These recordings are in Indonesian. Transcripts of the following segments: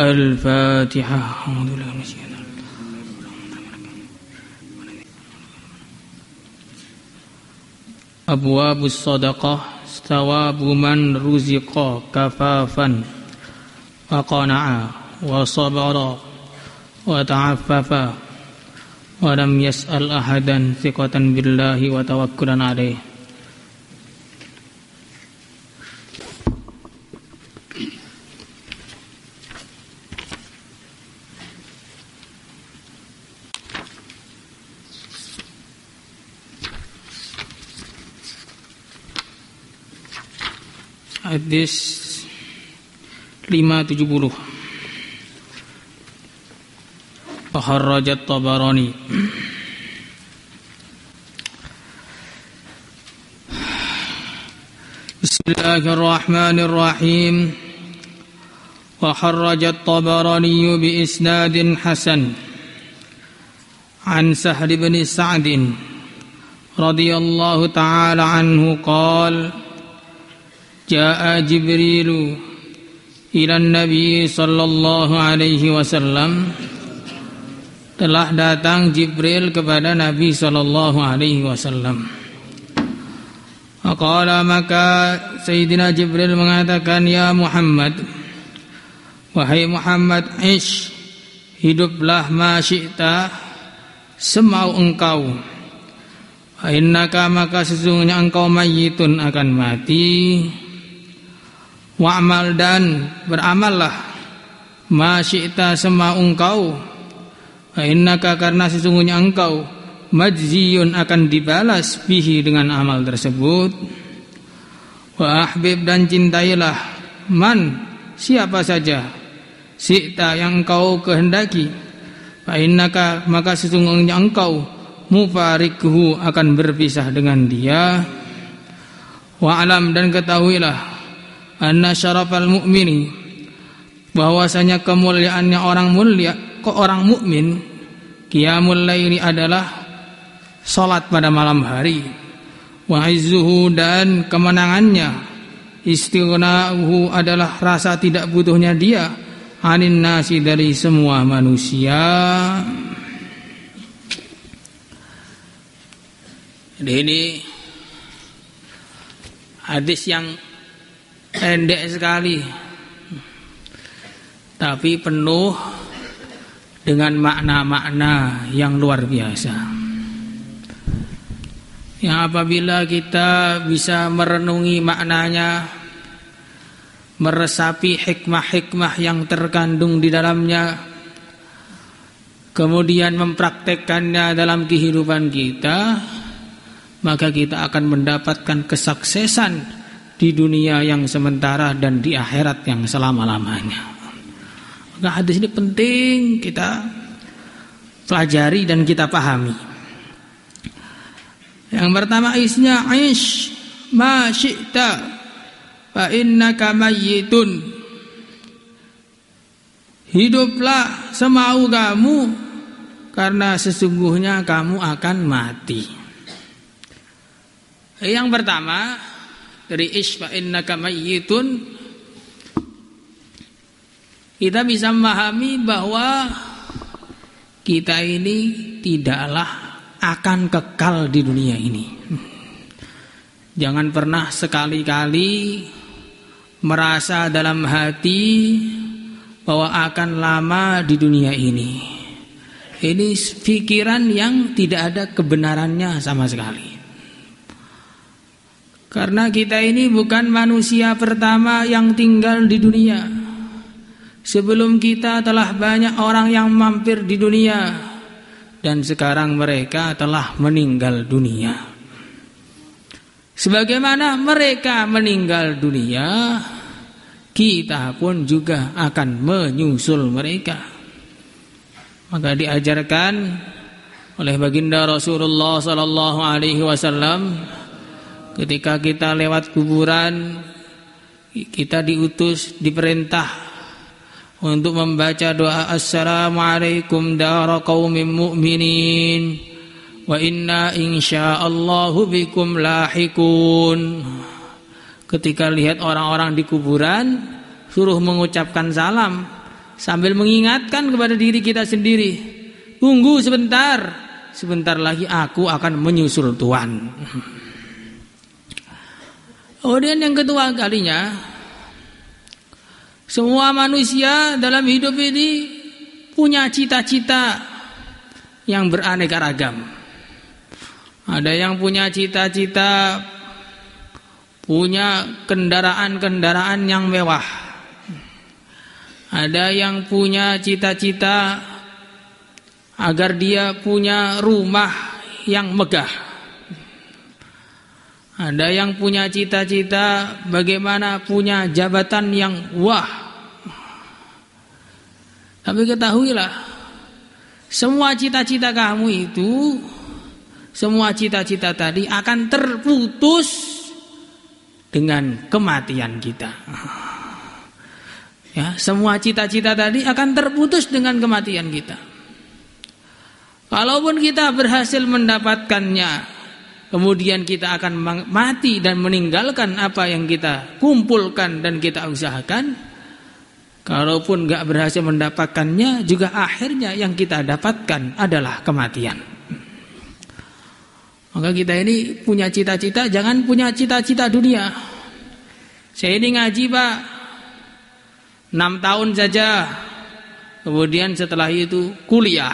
Al-Fatihah. Abwabus sadaqah, thawabu man ruziqa kafafan wa qana'a wa sabara wa ta'affafa wa lam yas'al ahadan thiqatan billahi wa tawakkulan alaih. Hadis 570. Kharrajat Tabarani. Bismillahirrahmanirrahim. Wa kharrajat Tabarani bi isnadin hasan an Sahl bin Sa'd radhiyallahu ta'ala anhu qala Ja'a Jibrilu ila Nabi sallallahu alaihi wasallam. Telah datang Jibril kepada Nabi sallallahu alaihi wasallam. Qala, maka Sayyidina Jibril mengatakan, ya Muhammad, wahai Muhammad, ish, hiduplah ma syi'ta, semau engkau. Fa innaka, maka sesungguhnya engkau mayyitun, akan mati. Wa'mal, dan beramallah, ma syi'ta, semau engkau. Fa innaka, karena sesungguhnya engkau majziyun, akan dibalas bihi, dengan amal tersebut. Wa ahbib, dan cintailah, man, siapa saja, syi'ta, yang engkau kehendaki. Fa innaka, maka sesungguhnya engkau mufarikuhu, akan berpisah dengan dia. Wa alam, dan ketahuilah, anna syarafal mu'mini, bahwasanya kemuliaannya orang mulia, orang mukmin, qiyamul laili, adalah salat pada malam hari. Wa izzuhu, dan kemenangannya, istighna'uhu, adalah rasa tidak butuhnya dia, anin nasi, dari semua manusia. Jadi ini hadis yang pendek sekali, tapi penuh dengan makna-makna yang luar biasa. Yang apabila kita bisa merenungi maknanya, meresapi hikmah-hikmah yang terkandung di dalamnya, kemudian mempraktekkannya dalam kehidupan kita, maka kita akan mendapatkan kesuksesan di dunia yang sementara dan di akhirat yang selama-lamanya. Maka hadis ini penting kita pelajari dan kita pahami. Yang pertama, isinya aish ma syi'ta fa innaka mayyitun. Hiduplah semau kamu, karena sesungguhnya kamu akan mati. Yang pertama dari ish fa innaka mayyitun, kita bisa memahami bahwa kita ini tidaklah akan kekal di dunia ini. Jangan pernah sekali-kali merasa dalam hati bahwa akan lama di dunia ini. Ini pikiran yang tidak ada kebenarannya sama sekali. Karena kita ini bukan manusia pertama yang tinggal di dunia. Sebelum kita telah banyak orang yang mampir di dunia, dan sekarang mereka telah meninggal dunia. Sebagaimana mereka meninggal dunia, kita pun juga akan menyusul mereka. Maka diajarkan oleh baginda Rasulullah sallallahu alaihi wasallam, ketika kita lewat kuburan, kita diutus, diperintah untuk membaca doa assalamualaikum dara qaumin mu'minin wa inna insyaallahu bikum lahikun. Ketika lihat orang-orang di kuburan, suruh mengucapkan salam, sambil mengingatkan kepada diri kita sendiri, tunggu sebentar lagi aku akan menyusul Tuhan. Kemudian yang kedua kalinya, semua manusia dalam hidup ini punya cita-cita yang beraneka ragam. Ada yang punya cita-cita punya kendaraan-kendaraan yang mewah. Ada yang punya cita-cita agar dia punya rumah yang megah. Ada yang punya cita-cita bagaimana punya jabatan yang wah. Tapi ketahuilah, semua cita-cita kamu itu, semua cita-cita tadi akan terputus dengan kematian kita. Ya, semua cita-cita tadi akan terputus dengan kematian kita. Kalaupun kita berhasil mendapatkannya, kemudian kita akan mati dan meninggalkan apa yang kita kumpulkan dan kita usahakan. Kalaupun gak berhasil mendapatkannya, juga akhirnya yang kita dapatkan adalah kematian. Maka kita ini punya cita-cita, jangan punya cita-cita dunia. Saya ini ngaji Pak 6 tahun saja, kemudian setelah itu kuliah,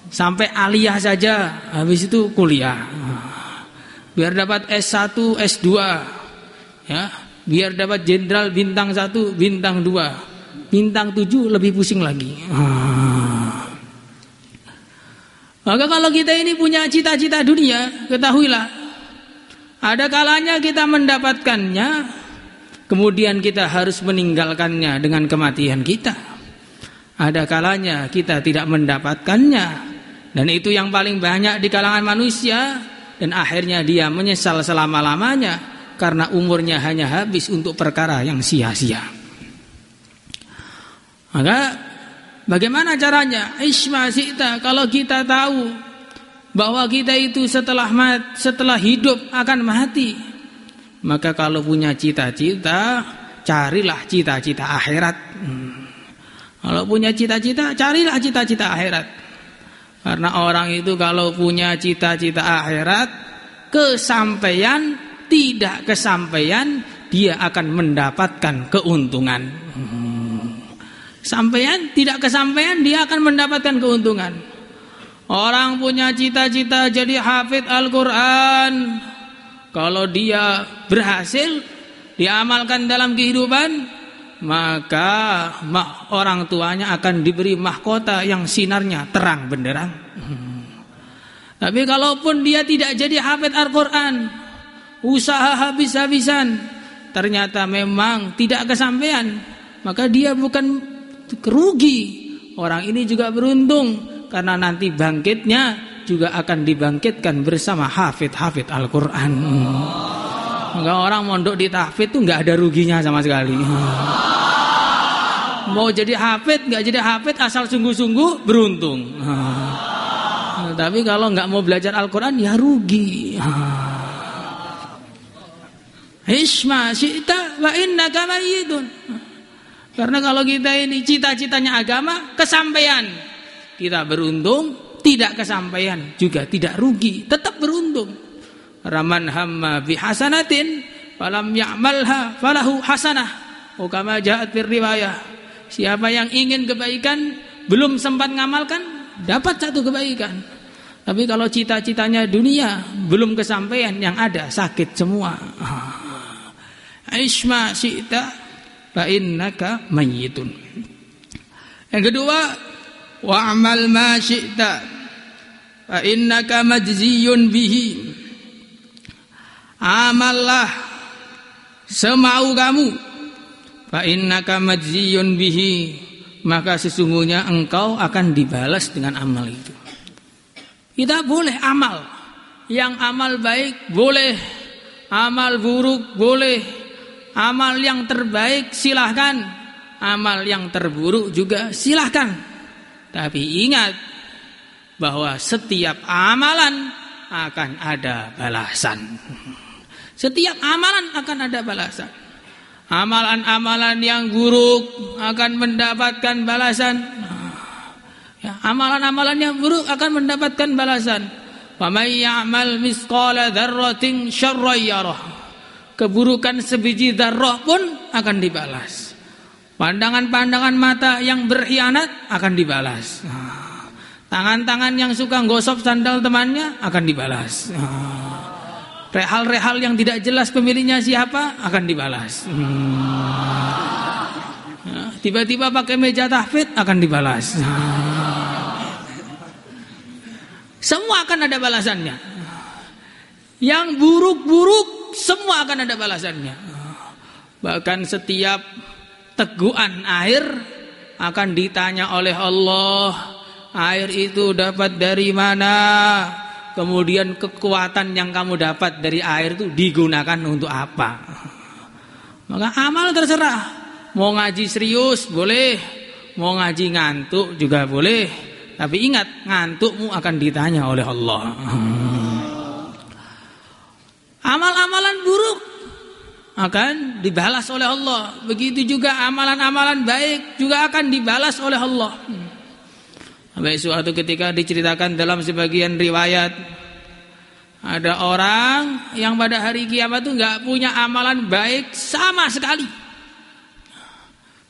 sampai aliyah saja, habis itu kuliah, biar dapat S1, S2, ya, biar dapat jenderal bintang 1, bintang 2, bintang 7 lebih pusing lagi. Maka kalau kita ini punya cita-cita dunia, ketahuilah, ada kalanya kita mendapatkannya, kemudian kita harus meninggalkannya dengan kematian kita. Ada kalanya kita tidak mendapatkannya, dan itu yang paling banyak di kalangan manusia, dan akhirnya dia menyesal selama-lamanya karena umurnya hanya habis untuk perkara yang sia-sia. Maka bagaimana caranya? Isma syi'ta, kalau kita tahu bahwa kita itu setelah hidup akan mati, maka kalau punya cita-cita, carilah cita-cita akhirat. Kalau punya cita-cita, carilah cita-cita akhirat. Karena orang itu kalau punya cita-cita akhirat, kesampaian, tidak kesampaian, dia akan mendapatkan keuntungan. Sampaian, tidak kesampaian, dia akan mendapatkan keuntungan. Orang punya cita-cita jadi hafidz Al-Quran, kalau dia berhasil diamalkan dalam kehidupan, maka orang tuanya akan diberi mahkota yang sinarnya terang benderang. Tapi kalaupun dia tidak jadi hafidz Al-Quran, usaha habis-habisan, ternyata memang tidak kesampaian, maka dia bukan rugi. Orang ini juga beruntung, karena nanti bangkitnya juga akan dibangkitkan bersama hafidz Al-Quran. Maka orang mondok di tahfidz itu gak ada ruginya sama sekali. Mau jadi hafidz, gak jadi hafidz, asal sungguh-sungguh beruntung. Tapi kalau gak mau belajar Al-Quran, ya rugi. Isma syi'ta wa innaka mayyitun. Karena kalau kita ini cita-citanya agama, kesampaian, kita beruntung. Tidak kesampaian juga tidak rugi, tetap beruntung. Raman hamma bihasanatin falam ya'malha falahu hasanah. Kama ja'at fir riwayah. Siapa yang ingin kebaikan belum sempat ngamalkan, dapat satu kebaikan. Tapi kalau cita-citanya dunia belum kesampaian, yang ada sakit semua. Isma syi'ta fa innaka mayyitun. Yang kedua, wa'mal ma syi'ta fa innaka majziyun bihi. Amallah semau kamu, fa innaka majziyun bihi, maka sesungguhnya engkau akan dibalas dengan amal itu. Kita boleh amal, yang amal baik boleh, amal buruk boleh, amal yang terbaik silahkan, amal yang terburuk juga silahkan. Tapi ingat bahwa setiap amalan akan ada balasan. Setiap amalan akan ada balasan. Amalan-amalan yang buruk akan mendapatkan balasan. Ya, amalan-amalan yang buruk akan mendapatkan balasan. Faman ya'mal misqala dzarratin syarran yarah. Keburukan sebiji dzarrah pun akan dibalas. Pandangan-pandangan mata yang berkhianat akan dibalas. Tangan-tangan yang suka gosok sandal temannya akan dibalas. Rehal-rehal yang tidak jelas pemiliknya siapa akan dibalas. Tiba-tiba pakai meja tahfidz akan dibalas. Semua akan ada balasannya. Yang buruk-buruk semua akan ada balasannya. Bahkan setiap teguhan air akan ditanya oleh Allah, air itu dapat dari mana? Kemudian kekuatan yang kamu dapat dari air itu digunakan untuk apa? Maka amal terserah. Mau ngaji serius boleh, mau ngaji ngantuk juga boleh. Tapi ingat, ngantukmu akan ditanya oleh Allah. Amal-amalan buruk akan dibalas oleh Allah. Begitu juga amalan-amalan baik juga akan dibalas oleh Allah. Sampai suatu ketika diceritakan dalam sebagian riwayat, ada orang yang pada hari kiamat itu nggak punya amalan baik sama sekali.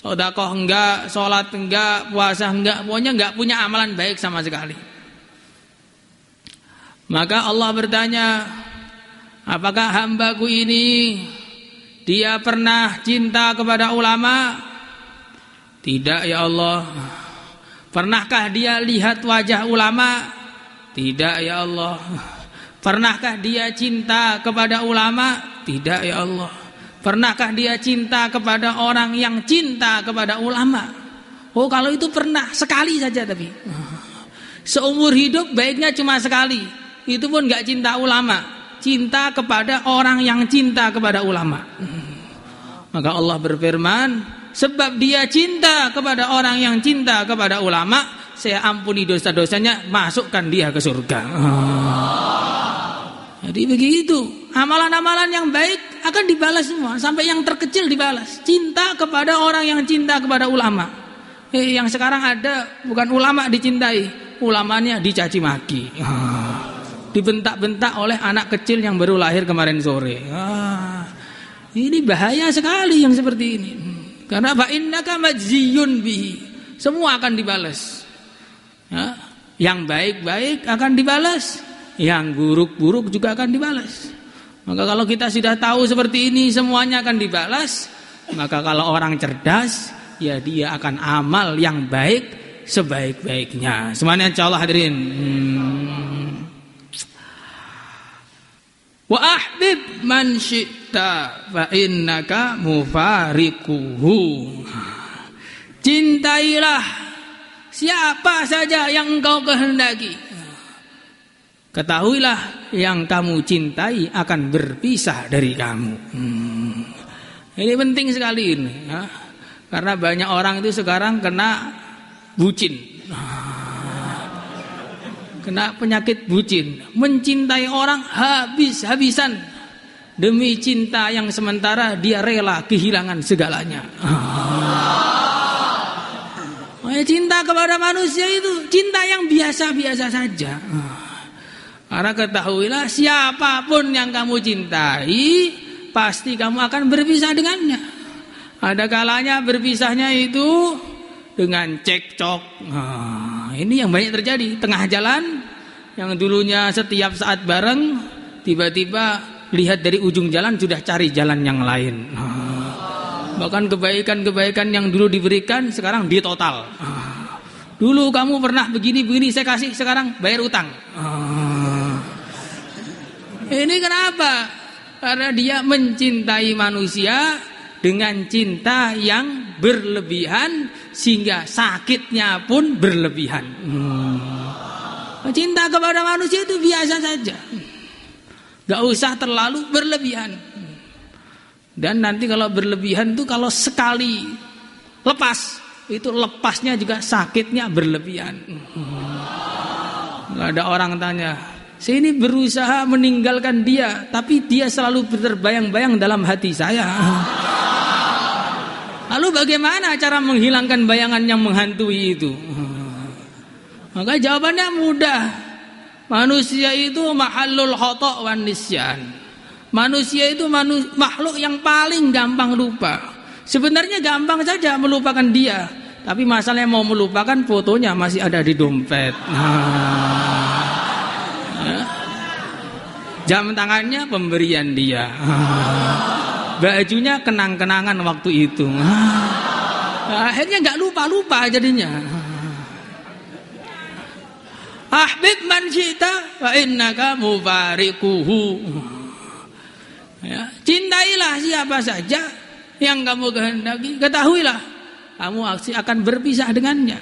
Sedekah enggak, sholat enggak, puasa enggak, pokoknya enggak punya amalan baik sama sekali. Maka Allah bertanya, apakah hambaku ini dia pernah cinta kepada ulama? Tidak ya Allah. Pernahkah dia lihat wajah ulama? Tidak ya Allah. Pernahkah dia cinta kepada ulama? Tidak ya Allah. Pernahkah dia cinta kepada orang yang cinta kepada ulama? Oh, kalau itu pernah sekali saja, tapi seumur hidup baiknya cuma sekali. Itu pun gak cinta ulama, cinta kepada orang yang cinta kepada ulama. Maka Allah berfirman, sebab dia cinta kepada orang yang cinta kepada ulama, saya ampuni dosa-dosanya, masukkan dia ke surga. Jadi begitu, amalan-amalan yang baik akan dibalas semua, sampai yang terkecil dibalas. Cinta kepada orang yang cinta kepada ulama. Yang sekarang ada bukan ulama dicintai, ulamanya dicaci maki, dibentak-bentak oleh anak kecil yang baru lahir kemarin sore. Ini bahaya sekali yang seperti ini. Karena fa innaka majziyun bihi, semua akan dibalas. Ya, yang baik-baik akan dibalas, yang buruk-buruk juga akan dibalas. Maka kalau kita sudah tahu seperti ini semuanya akan dibalas, maka kalau orang cerdas, ya dia akan amal yang baik sebaik-baiknya. Semuanya insyaallah hadirin. Wa ahbib man syi'ta fa innaka mufariquhu. Cintailah siapa saja yang engkau kehendaki. Ketahuilah yang kamu cintai akan berpisah dari kamu. Ini penting sekali ini, ya. Karena banyak orang itu sekarang kena bucin, kena penyakit bucin, mencintai orang habis-habisan demi cinta yang sementara dia rela kehilangan segalanya. Cinta kepada manusia itu cinta yang biasa-biasa saja. Karena ketahuilah siapapun yang kamu cintai pasti kamu akan berpisah dengannya. Ada kalanya berpisahnya itu dengan cekcok. Ini yang banyak terjadi. Tengah jalan, yang dulunya setiap saat bareng, tiba-tiba lihat dari ujung jalan sudah cari jalan yang lain. Bahkan kebaikan-kebaikan yang dulu diberikan sekarang ditotal. Dulu kamu pernah begini-begini saya kasih, sekarang bayar utang. Ini kenapa? Karena dia mencintai manusia dengan cinta yang berlebihan, sehingga sakitnya pun berlebihan. Cinta kepada manusia itu biasa saja, gak usah terlalu berlebihan. Dan nanti kalau berlebihan itu kalau sekali lepas, itu lepasnya juga sakitnya berlebihan. Gak ada orang tanya, saya ini berusaha meninggalkan dia, tapi dia selalu terbayang-bayang dalam hati saya. Lalu bagaimana cara menghilangkan bayangan yang menghantui itu? Maka jawabannya mudah. Manusia itu mahallul khata' wan nisyan. Manusia itu makhluk yang paling gampang lupa. Sebenarnya gampang saja melupakan dia, tapi masalahnya mau melupakan fotonya masih ada di dompet. Jam tangannya pemberian dia. Bajunya kenang-kenangan waktu itu. Akhirnya nggak lupa-lupa jadinya. Ahbib man syi'ta wa innaka mufariquhu. Ya, cintailah siapa saja yang kamu kehendaki, ketahuilah kamu akan berpisah dengannya.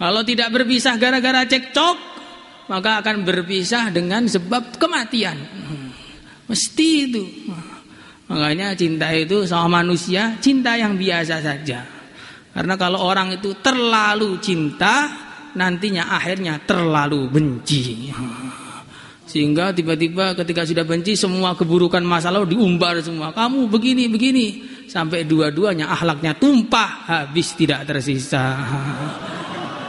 Kalau tidak berpisah gara-gara cekcok, maka akan berpisah dengan sebab kematian. Mesti itu. Makanya cinta itu sama manusia, cinta yang biasa saja. Karena kalau orang itu terlalu cinta, nantinya akhirnya terlalu benci. Sehingga tiba-tiba ketika sudah benci, semua keburukan masa lalu diumbar semua. Kamu begini-begini. Sampai dua-duanya akhlaknya tumpah, habis tidak tersisa.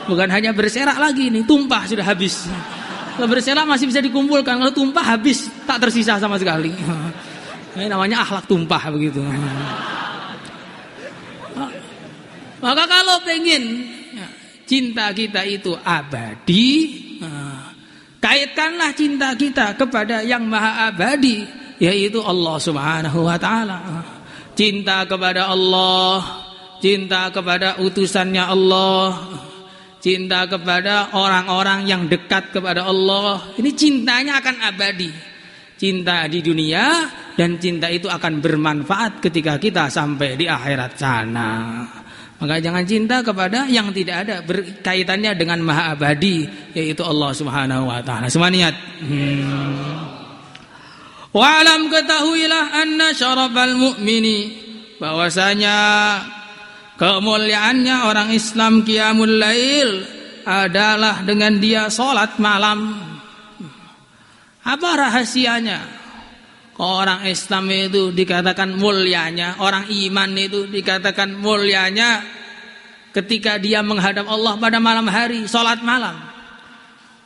Bukan hanya berserak lagi nih, tumpah sudah habis. Kalau berserak masih bisa dikumpulkan, kalau tumpah habis, tak tersisa sama sekali. Ini namanya akhlak tumpah begitu. Maka kalau pengen cinta kita itu abadi, kaitkanlah cinta kita kepada yang maha abadi, yaitu Allah Subhanahu wa ta'ala. Cinta kepada Allah, cinta kepada utusannya Allah, cinta kepada orang-orang yang dekat kepada Allah. Ini cintanya akan abadi. Cinta di dunia, dan cinta itu akan bermanfaat ketika kita sampai di akhirat sana. Maka jangan cinta kepada yang tidak ada berkaitannya dengan maha abadi, yaitu Allah Subhanahu wa ta'ala. Semua niat. Wa'alam, ketahuilah anna syarafal mu'mini, bahwasanya kemuliaannya orang Islam qiyamul lail adalah dengan dia salat malam. Apa rahasianya? Orang Islam itu dikatakan mulianya, orang iman itu dikatakan mulianya ketika dia menghadap Allah pada malam hari, salat malam.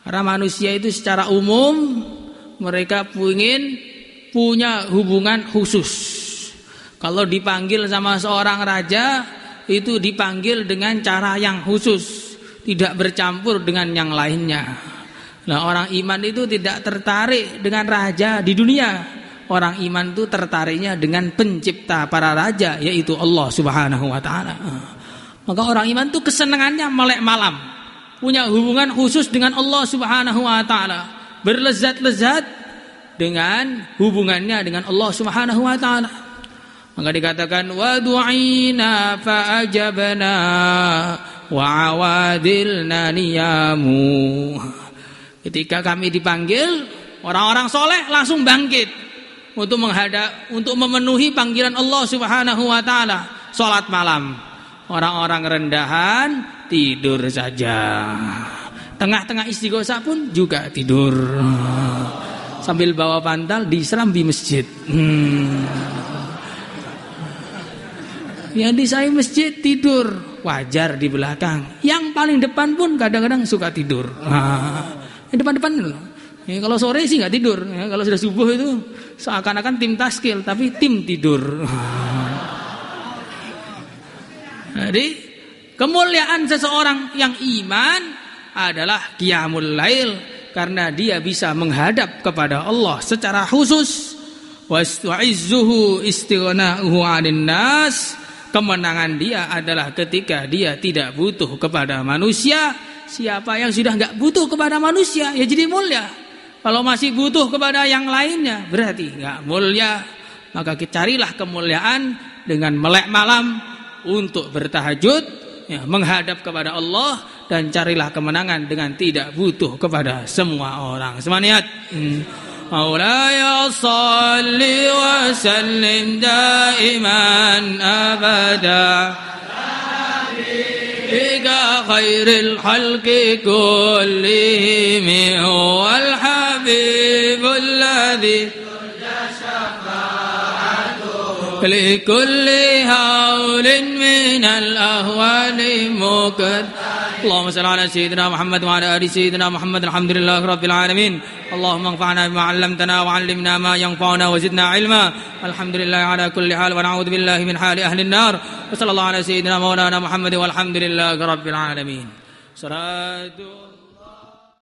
Karena manusia itu secara umum mereka ingin punya hubungan khusus. Kalau dipanggil sama seorang raja, itu dipanggil dengan cara yang khusus, tidak bercampur dengan yang lainnya. Nah, orang iman itu tidak tertarik dengan raja di dunia. Orang iman itu tertariknya dengan pencipta para raja, yaitu Allah Subhanahu wa ta'ala. Maka orang iman itu kesenangannya melek malam, punya hubungan khusus dengan Allah Subhanahu wa ta'ala, berlezat-lezat dengan hubungannya dengan Allah Subhanahu wa ta'ala. Maka dikatakan wa du'ina fa ajabna wa awadilna niyamu. Ketika kami dipanggil, orang-orang soleh langsung bangkit untuk memenuhi panggilan Allah Subhanahu wa ta'ala. Salat malam. Orang-orang rendahan tidur saja. Tengah-tengah istighosah pun juga tidur. Sambil bawa bantal di serambi masjid. Yang di saya masjid tidur, wajar di belakang. Yang paling depan pun kadang-kadang suka tidur. Depan-depan loh. Ya, kalau sore sih nggak tidur. Ya, kalau sudah subuh itu seakan-akan tim taskil, tapi tim tidur. Jadi kemuliaan seseorang yang iman adalah qiyamul lail, karena dia bisa menghadap kepada Allah secara khusus. Wastu'izzuhu istighna'uhu 'anil nas. Kemenangan dia adalah ketika dia tidak butuh kepada manusia. Siapa yang sudah enggak butuh kepada manusia, ya jadi mulia. Kalau masih butuh kepada yang lainnya, berarti enggak mulia. Maka carilah kemuliaan dengan melek malam untuk bertahajud, ya, menghadap kepada Allah, dan carilah kemenangan dengan tidak butuh kepada semua orang. Semangat. Maulaya salli wa sallim daiman abada bika khairil khalqi kullihim wal habibul ladzi turja syafa'atuhu لكل هول من الأهوال مقدر. اللهم صل على سيدنا محمد وعلى آل سيدنا محمد. الحمد لله رب العالمين. اللهم انفعنا بما علمتنا وعلمنا ما ينفعنا وزدنا علما. الحمد لله على كل حال ونعوذ بالله من حال أهل النار. وصلى الله على سيدنا مولانا محمد والحمد لله رب العالمين. صلاة